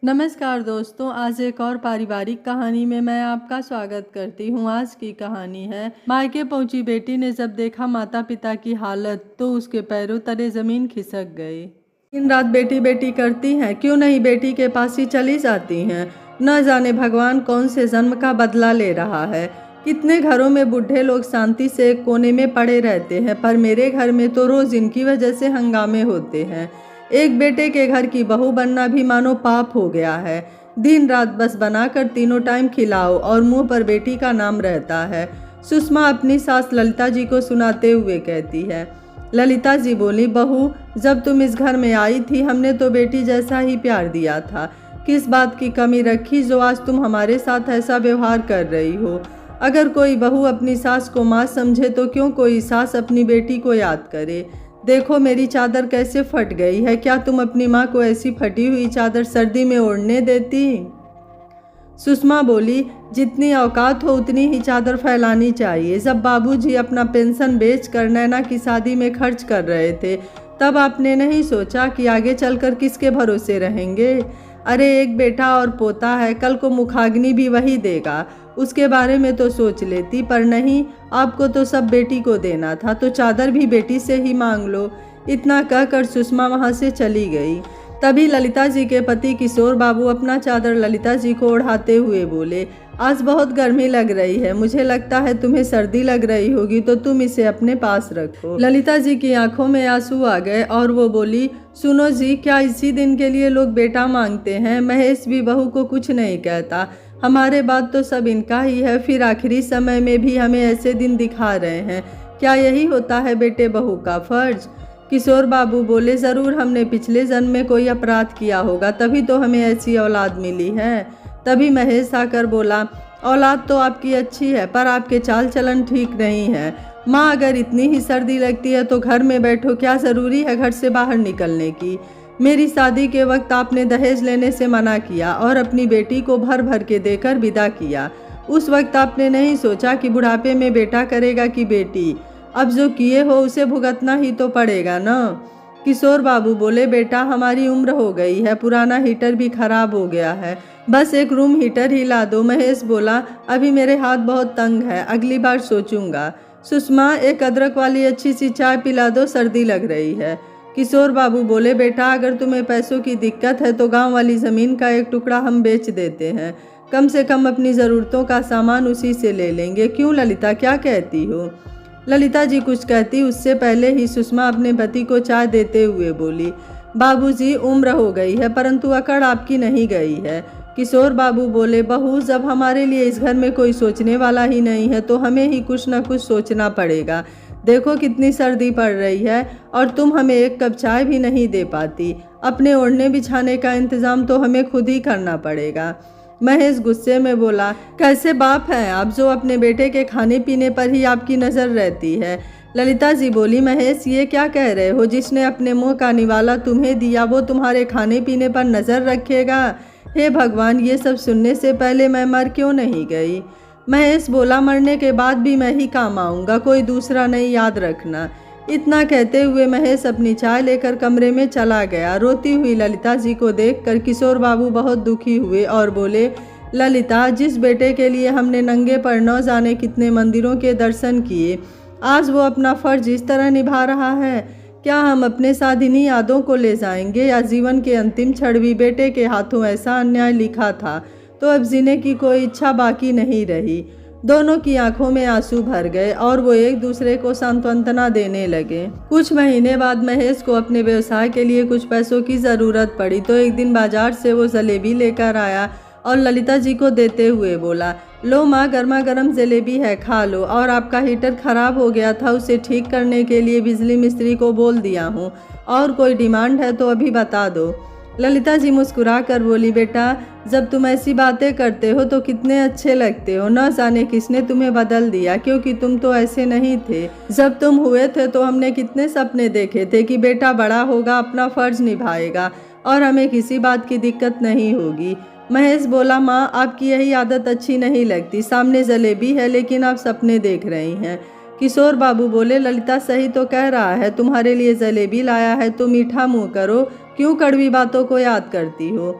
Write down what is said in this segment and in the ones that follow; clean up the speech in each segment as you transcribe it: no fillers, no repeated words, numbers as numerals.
नमस्कार दोस्तों, आज एक और पारिवारिक कहानी में मैं आपका स्वागत करती हूँ। आज की कहानी है मायके पहुंची बेटी ने जब देखा माता पिता की हालत तो उसके पैरों तले जमीन खिसक गई। दिन रात बेटी बेटी करती हैं, क्यों नहीं बेटी के पास ही चली जाती हैं। न जाने भगवान कौन से जन्म का बदला ले रहा है। कितने घरों में बूढ़े लोग शांति से एक कोने में पड़े रहते हैं, पर मेरे घर में तो रोज इनकी वजह से हंगामे होते हैं। एक बेटे के घर की बहू बनना भी मानो पाप हो गया है। दिन रात बस बनाकर तीनों टाइम खिलाओ और मुंह पर बेटी का नाम रहता है। सुषमा अपनी सास ललिता जी को सुनाते हुए कहती है। ललिता जी बोली, बहू जब तुम इस घर में आई थी हमने तो बेटी जैसा ही प्यार दिया था। किस बात की कमी रखी जो आज तुम हमारे साथ ऐसा व्यवहार कर रही हो। अगर कोई बहू अपनी सास को माँ समझे तो क्यों कोई सास अपनी बेटी को याद करे। देखो मेरी चादर कैसे फट गई है, क्या तुम अपनी माँ को ऐसी फटी हुई चादर सर्दी में ओढ़ने देती। सुषमा बोली, जितनी औकात हो उतनी ही चादर फैलानी चाहिए। जब बाबूजी अपना पेंशन बेचकर नैना की शादी में खर्च कर रहे थे तब आपने नहीं सोचा कि आगे चलकर किसके भरोसे रहेंगे। अरे एक बेटा और पोता है, कल को मुखाग्नि भी वही देगा, उसके बारे में तो सोच लेती। पर नहीं, आपको तो सब बेटी को देना था, तो चादर भी बेटी से ही मांग लो। इतना कहकर सुषमा वहां से चली गई। तभी ललिता जी के पति किशोर बाबू अपना चादर ललिता जी को ओढ़ाते हुए बोले, आज बहुत गर्मी लग रही है, मुझे लगता है तुम्हें सर्दी लग रही होगी, तो तुम इसे अपने पास रखो। ललिता जी की आंखों में आंसू आ गए और वो बोली, सुनो जी, क्या इसी दिन के लिए लोग बेटा मांगते हैं। महेश भी बहू को कुछ नहीं कहता, हमारे बाद तो सब इनका ही है, फिर आखिरी समय में भी हमें ऐसे दिन दिखा रहे हैं। क्या यही होता है बेटे बहू का फर्ज। किशोर बाबू बोले, जरूर हमने पिछले जन्म में कोई अपराध किया होगा, तभी तो हमें ऐसी औलाद मिली है। तभी महेश आकर बोला, औलाद तो आपकी अच्छी है पर आपके चाल चलन ठीक नहीं है। माँ अगर इतनी ही सर्दी लगती है तो घर में बैठो, क्या ज़रूरी है घर से बाहर निकलने की। मेरी शादी के वक्त आपने दहेज लेने से मना किया और अपनी बेटी को भर भर के देकर विदा किया। उस वक्त आपने नहीं सोचा कि बुढ़ापे में बेटा करेगा कि बेटी। अब जो किए हो उसे भुगतना ही तो पड़ेगा ना। किशोर बाबू बोले, बेटा हमारी उम्र हो गई है, पुराना हीटर भी खराब हो गया है, बस एक रूम हीटर ही ला दो। महेश बोला, अभी मेरे हाथ बहुत तंग है, अगली बार सोचूंगा। सुषमा, एक अदरक वाली अच्छी सी चाय पिला दो, सर्दी लग रही है। किशोर बाबू बोले, बेटा अगर तुम्हें पैसों की दिक्कत है तो गांव वाली ज़मीन का एक टुकड़ा हम बेच देते हैं, कम से कम अपनी ज़रूरतों का सामान उसी से ले लेंगे। क्यों ललिता, क्या कहती हो। ललिता जी कुछ कहती उससे पहले ही सुषमा अपने पति को चाय देते हुए बोली, बाबूजी उम्र हो गई है परंतु अकड़ आपकी नहीं गई है। किशोर बाबू बोले, बहू जब हमारे लिए इस घर में कोई सोचने वाला ही नहीं है तो हमें ही कुछ न कुछ सोचना पड़ेगा। देखो कितनी सर्दी पड़ रही है और तुम हमें एक कप चाय भी नहीं दे पाती। अपने ओढ़ने बिछाने का इंतजाम तो हमें खुद ही करना पड़ेगा। महेश गुस्से में बोला, कैसे बाप हैं आप जो अपने बेटे के खाने पीने पर ही आपकी नज़र रहती है। ललिता जी बोली, महेश ये क्या कह रहे हो, जिसने अपने मुंह का निवाला तुम्हें दिया वो तुम्हारे खाने पीने पर नज़र रखेगा। हे भगवान, ये सब सुनने से पहले मैं मर क्यों नहीं गई। महेश बोला, मरने के बाद भी मैं ही काम आऊँगा, कोई दूसरा नहीं, याद रखना। इतना कहते हुए महेश अपनी चाय लेकर कमरे में चला गया। रोती हुई ललिता जी को देखकर किशोर बाबू बहुत दुखी हुए और बोले, ललिता, जिस बेटे के लिए हमने नंगे पर न जाने कितने मंदिरों के दर्शन किए, आज वो अपना फर्ज इस तरह निभा रहा है। क्या हम अपने साथ इन्हीं यादों को ले जाएंगे या जीवन के अंतिम क्षण भी बेटे के हाथों ऐसा अन्याय लिखा था तो अब जीने की कोई इच्छा बाकी नहीं रही। दोनों की आंखों में आंसू भर गए और वो एक दूसरे को सांत्वना देने लगे। कुछ महीने बाद महेश को अपने व्यवसाय के लिए कुछ पैसों की ज़रूरत पड़ी तो एक दिन बाजार से वो जलेबी लेकर आया और ललिता जी को देते हुए बोला, लो माँ, गर्मा गर्म जलेबी है, खा लो। और आपका हीटर खराब हो गया था, उसे ठीक करने के लिए बिजली मिस्त्री को बोल दिया हूँ, और कोई डिमांड है तो अभी बता दो। ललिता जी मुस्कुरा कर बोली, बेटा जब तुम ऐसी बातें करते हो तो कितने अच्छे लगते हो। न जाने किसने तुम्हें बदल दिया, क्योंकि तुम तो ऐसे नहीं थे। जब तुम हुए थे तो हमने कितने सपने देखे थे कि बेटा बड़ा होगा, अपना फर्ज निभाएगा और हमें किसी बात की दिक्कत नहीं होगी। महेश बोला, माँ आपकी यही आदत अच्छी नहीं लगती, सामने जलेबी है लेकिन आप सपने देख रही हैं। किशोर बाबू बोले, ललिता सही तो कह रहा है, तुम्हारे लिए जलेबी लाया है तो मीठा मुंह करो, क्यों कड़वी बातों को याद करती हो।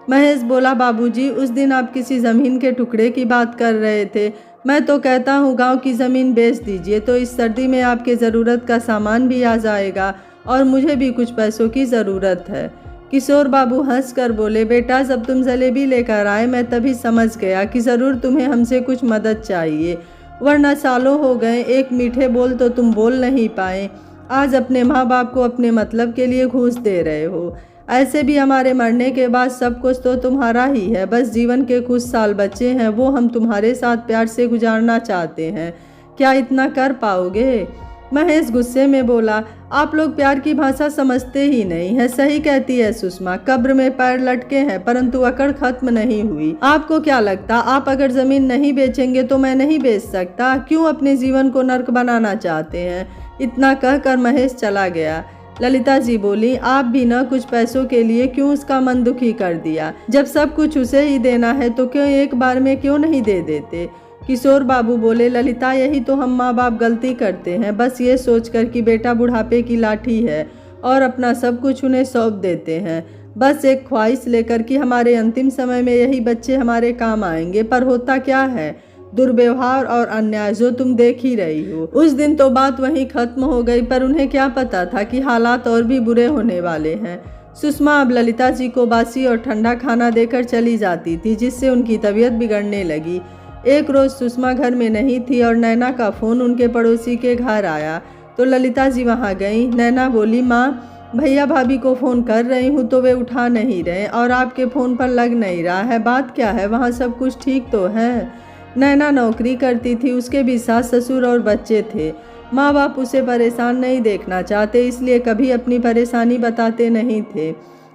महेश बोला, बाबूजी उस दिन आप किसी ज़मीन के टुकड़े की बात कर रहे थे। मैं तो कहता हूँ गांव की ज़मीन बेच दीजिए, तो इस सर्दी में आपके ज़रूरत का सामान भी आ जाएगा और मुझे भी कुछ पैसों की ज़रूरत है। किशोर बाबू हंस कर बोले, बेटा जब तुम जलेबी लेकर आए मैं तभी समझ गया कि ज़रूर तुम्हें हमसे कुछ मदद चाहिए, वरना सालों हो गए एक मीठे बोल तो तुम बोल नहीं पाए। आज अपने माँ बाप को अपने मतलब के लिए घूस दे रहे हो। ऐसे भी हमारे मरने के बाद सब कुछ तो तुम्हारा ही है, बस जीवन के कुछ साल बचे हैं, वो हम तुम्हारे साथ प्यार से गुजारना चाहते हैं। क्या इतना कर पाओगे? महेश गुस्से में बोला, आप लोग प्यार की भाषा समझते ही नहीं है। सही कहती है सुषमा, कब्र में पैर लटके हैं परंतु अकड़ खत्म नहीं हुई। आपको क्या लगता आप अगर जमीन नहीं बेचेंगे तो मैं नहीं बेच सकता? क्यों अपने जीवन को नर्क बनाना चाहते हैं? इतना कहकर महेश चला गया। ललिता जी बोली, आप भी न कुछ पैसों के लिए क्यों उसका मन दुखी कर दिया? जब सब कुछ उसे ही देना है तो क्यों एक बार में क्यों नहीं दे देते? किशोर बाबू बोले, ललिता यही तो हम माँ बाप गलती करते हैं, बस ये सोचकर कि बेटा बुढ़ापे की लाठी है और अपना सब कुछ उन्हें सौंप देते हैं, बस एक ख्वाहिश लेकर कि हमारे अंतिम समय में यही बच्चे हमारे काम आएंगे। पर होता क्या है? दुर्व्यवहार और अन्याय जो तुम देख ही रही हो। उस दिन तो बात वहीं खत्म हो गई, पर उन्हें क्या पता था कि हालात और भी बुरे होने वाले हैं। सुषमा अब ललिता जी को बासी और ठंडा खाना देकर चली जाती थी, जिससे उनकी तबीयत बिगड़ने लगी। एक रोज सुषमा घर में नहीं थी और नैना का फोन उनके पड़ोसी के घर आया तो ललिता जी वहां गई। नैना बोली, माँ भैया भाभी को फ़ोन कर रही हूँ तो वे उठा नहीं रहे और आपके फ़ोन पर लग नहीं रहा है, बात क्या है? वहाँ सब कुछ ठीक तो है? नैना नौकरी करती थी, उसके भी सास ससुर और बच्चे थे। माँ बाप उसे परेशान नहीं देखना चाहते, इसलिए कभी अपनी परेशानी बताते नहीं थे।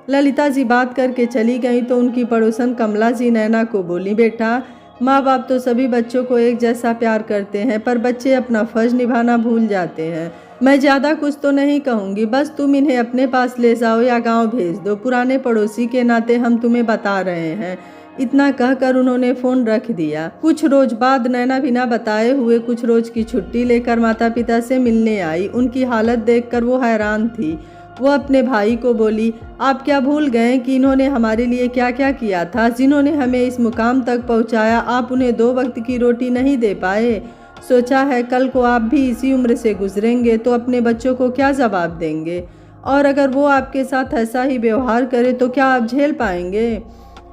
ललिता जी बात करके चली गई तो उनकी पड़ोसन कमला जी नैना को बोली, बेटा माँ बाप तो सभी बच्चों को एक जैसा प्यार करते हैं, पर बच्चे अपना फर्ज निभाना भूल जाते हैं। मैं ज़्यादा कुछ तो नहीं कहूँगी, बस तुम इन्हें अपने पास ले जाओ या गांव भेज दो, पुराने पड़ोसी के नाते हम तुम्हें बता रहे हैं। इतना कहकर उन्होंने फ़ोन रख दिया। कुछ रोज बाद नैना बिना बताए हुए कुछ रोज की छुट्टी लेकर माता पिता से मिलने आई। उनकी हालत देखकर वो हैरान थी। वो अपने भाई को बोली, आप क्या भूल गए कि इन्होंने हमारे लिए क्या क्या किया था? जिन्होंने हमें इस मुकाम तक पहुंचाया, आप उन्हें 2 वक्त की रोटी नहीं दे पाए। सोचा है कल को आप भी इसी उम्र से गुजरेंगे तो अपने बच्चों को क्या जवाब देंगे? और अगर वो आपके साथ ऐसा ही व्यवहार करे तो क्या आप झेल पाएंगे?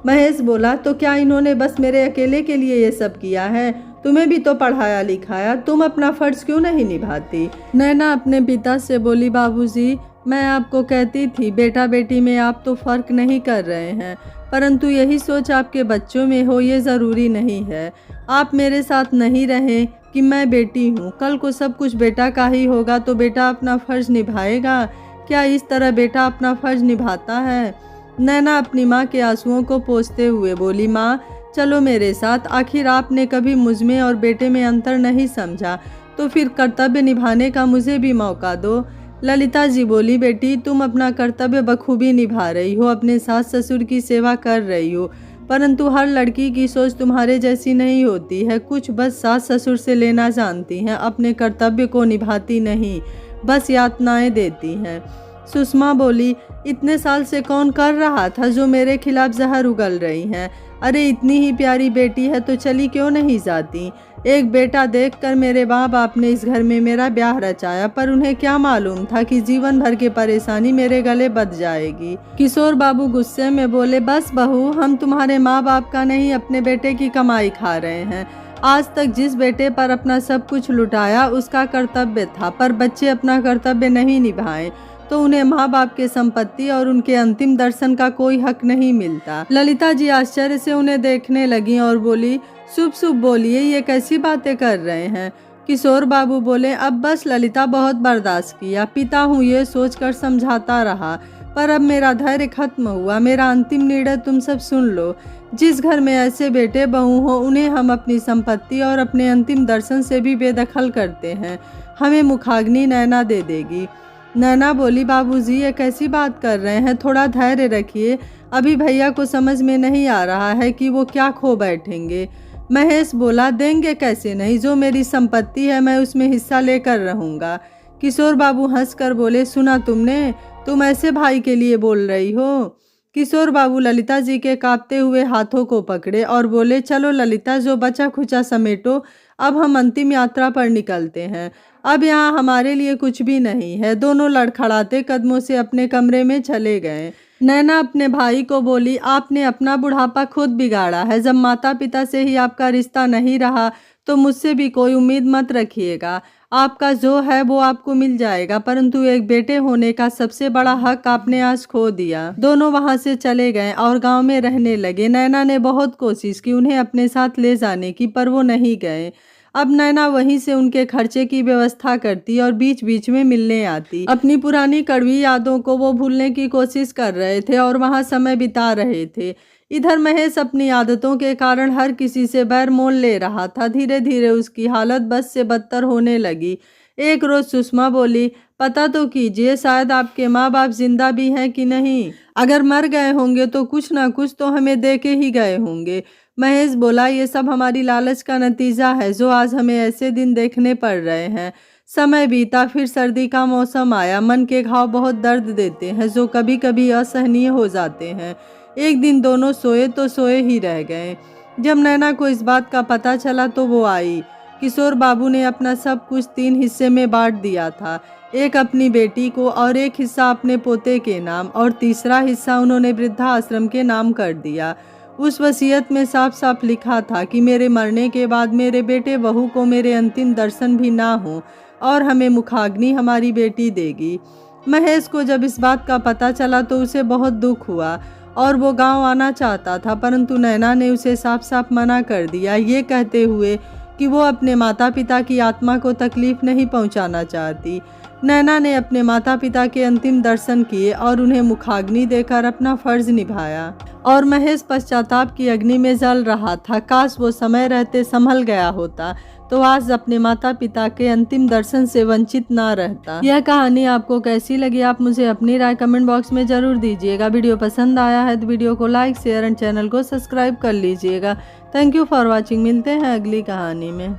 महेश बोला, तो क्या इन्होंने बस मेरे अकेले के लिए ये सब किया है? तुम्हें भी तो पढ़ाया लिखाया, तुम अपना फर्ज क्यों नहीं निभाती? नैना अपने पिता से बोली, बाबूजी मैं आपको कहती थी बेटा बेटी में आप तो फर्क नहीं कर रहे हैं, परंतु यही सोच आपके बच्चों में हो ये ज़रूरी नहीं है। आप मेरे साथ नहीं रहें कि मैं बेटी हूँ, कल को सब कुछ बेटा का ही होगा तो बेटा अपना फ़र्ज़ निभाएगा? क्या इस तरह बेटा अपना फ़र्ज़ निभाता है? नैना अपनी माँ के आंसुओं को पोंछते हुए बोली, माँ चलो मेरे साथ, आखिर आपने कभी मुझ में और बेटे में अंतर नहीं समझा, तो फिर कर्तव्य निभाने का मुझे भी मौका दो। ललिता जी बोली, बेटी तुम अपना कर्तव्य बखूबी निभा रही हो, अपने सास ससुर की सेवा कर रही हो, परंतु हर लड़की की सोच तुम्हारे जैसी नहीं होती है। कुछ बस सास ससुर से लेना जानती हैं, अपने कर्तव्य को निभाती नहीं, बस यातनाएं देती हैं। सुषमा बोली, इतने साल से कौन कर रहा था जो मेरे खिलाफ जहर उगल रही हैं? अरे इतनी ही प्यारी बेटी है तो चली क्यों नहीं जाती? एक बेटा देखकर मेरे माँ बाप ने इस घर में मेरा ब्याह रचाया, पर उन्हें क्या मालूम था कि जीवन भर की परेशानी मेरे गले बंध जाएगी। किशोर बाबू गुस्से में बोले, बस बहू हम तुम्हारे माँ बाप का नहीं अपने बेटे की कमाई खा रहे हैं। आज तक जिस बेटे पर अपना सब कुछ लुटाया उसका कर्तव्य था, पर बच्चे अपना कर्तव्य नहीं निभाएं तो उन्हें माँ बाप के संपत्ति और उनके अंतिम दर्शन का कोई हक नहीं मिलता। ललिता जी आश्चर्य से उन्हें देखने लगी और बोली, शुभ शुभ बोलिए, ये कैसी बातें कर रहे हैं? किशोर बाबू बोले, अब बस ललिता, बहुत बर्दाश्त किया, पिता हूँ ये सोचकर समझाता रहा, पर अब मेरा धैर्य खत्म हुआ। मेरा अंतिम निर्णय तुम सब सुन लो। जिस घर में ऐसे बेटे बहू हो उन्हें हम अपनी संपत्ति और अपने अंतिम दर्शन से भी बेदखल करते हैं। हमें मुखाग्नि नैना दे देगी। नैना बोली, बाबूजी ये कैसी बात कर रहे हैं, थोड़ा धैर्य रखिए, अभी भैया को समझ में नहीं आ रहा है कि वो क्या खो बैठेंगे। महेश बोला, देंगे कैसे नहीं, जो मेरी संपत्ति है मैं उसमें हिस्सा लेकर रहूँगा। किशोर बाबू हंसकर बोले, सुना तुमने, तुम ऐसे भाई के लिए बोल रही हो? किशोर बाबू ललिता जी के कांपते हुए हाथों को पकड़े और बोले, चलो ललिता, जो बचा खुचा समेटो, अब हम अंतिम यात्रा पर निकलते हैं। अब यहाँ हमारे लिए कुछ भी नहीं है। दोनों लड़खड़ाते कदमों से अपने कमरे में चले गए। नैना अपने भाई को बोली, आपने अपना बुढ़ापा खुद बिगाड़ा है। जब माता पिता से ही आपका रिश्ता नहीं रहा तो मुझसे भी कोई उम्मीद मत रखिएगा। आपका जो है वो आपको मिल जाएगा, परंतु एक बेटे होने का सबसे बड़ा हक आपने आज खो दिया। दोनों वहां से चले गए और गांव में रहने लगे। नैना ने बहुत कोशिश की उन्हें अपने साथ ले जाने की, पर वो नहीं गए। अब नैना वहीं से उनके खर्चे की व्यवस्था करती और बीच बीच में मिलने आती। अपनी पुरानी कड़वी यादों को वो भूलने की कोशिश कर रहे थे और वहां समय बिता रहे थे। इधर महेश अपनी आदतों के कारण हर किसी से बैर मोल ले रहा था। धीरे धीरे उसकी हालत बद से बदतर होने लगी। एक रोज सुषमा बोली, पता तो कीजिए, शायद आपके माँ बाप जिंदा भी हैं कि नहीं। अगर मर गए होंगे तो कुछ ना कुछ तो हमें दे के ही गए होंगे। महेश बोला, ये सब हमारी लालच का नतीजा है जो आज हमें ऐसे दिन देखने पड़ रहे हैं। समय बीता, फिर सर्दी का मौसम आया। मन के घाव बहुत दर्द देते हैं जो कभी कभी असहनीय हो जाते हैं। एक दिन दोनों सोए तो सोए ही रह गए। जब नैना को इस बात का पता चला तो वो आई। किशोर बाबू ने अपना सब कुछ 3 हिस्से में बांट दिया था। एक अपनी बेटी को और एक हिस्सा अपने पोते के नाम और तीसरा हिस्सा उन्होंने वृद्धाश्रम के नाम कर दिया। उस वसीयत में साफ साफ लिखा था कि मेरे मरने के बाद मेरे बेटे बहू को मेरे अंतिम दर्शन भी ना हो और हमें मुखाग्नि हमारी बेटी देगी। महेश को जब इस बात का पता चला तो उसे बहुत दुख हुआ और वो गांव आना चाहता था, परंतु नैना ने उसे साफ साफ मना कर दिया, ये कहते हुए कि वो अपने माता पिता की आत्मा को तकलीफ नहीं पहुंचाना चाहती। नैना ने अपने माता पिता के अंतिम दर्शन किए और उन्हें मुखाग्नि देकर अपना फर्ज निभाया और महेश पश्चाताप की अग्नि में जल रहा था। काश वो समय रहते संभल गया होता तो आज अपने माता पिता के अंतिम दर्शन से वंचित ना रहता। यह कहानी आपको कैसी लगी, आप मुझे अपनी राय कमेंट बॉक्स में जरूर दीजिएगा। वीडियो पसंद आया है तो वीडियो को लाइक, शेयर एंड चैनल को सब्सक्राइब कर लीजिएगा। Thank you for watching. मिलते हैं अगली कहानी में।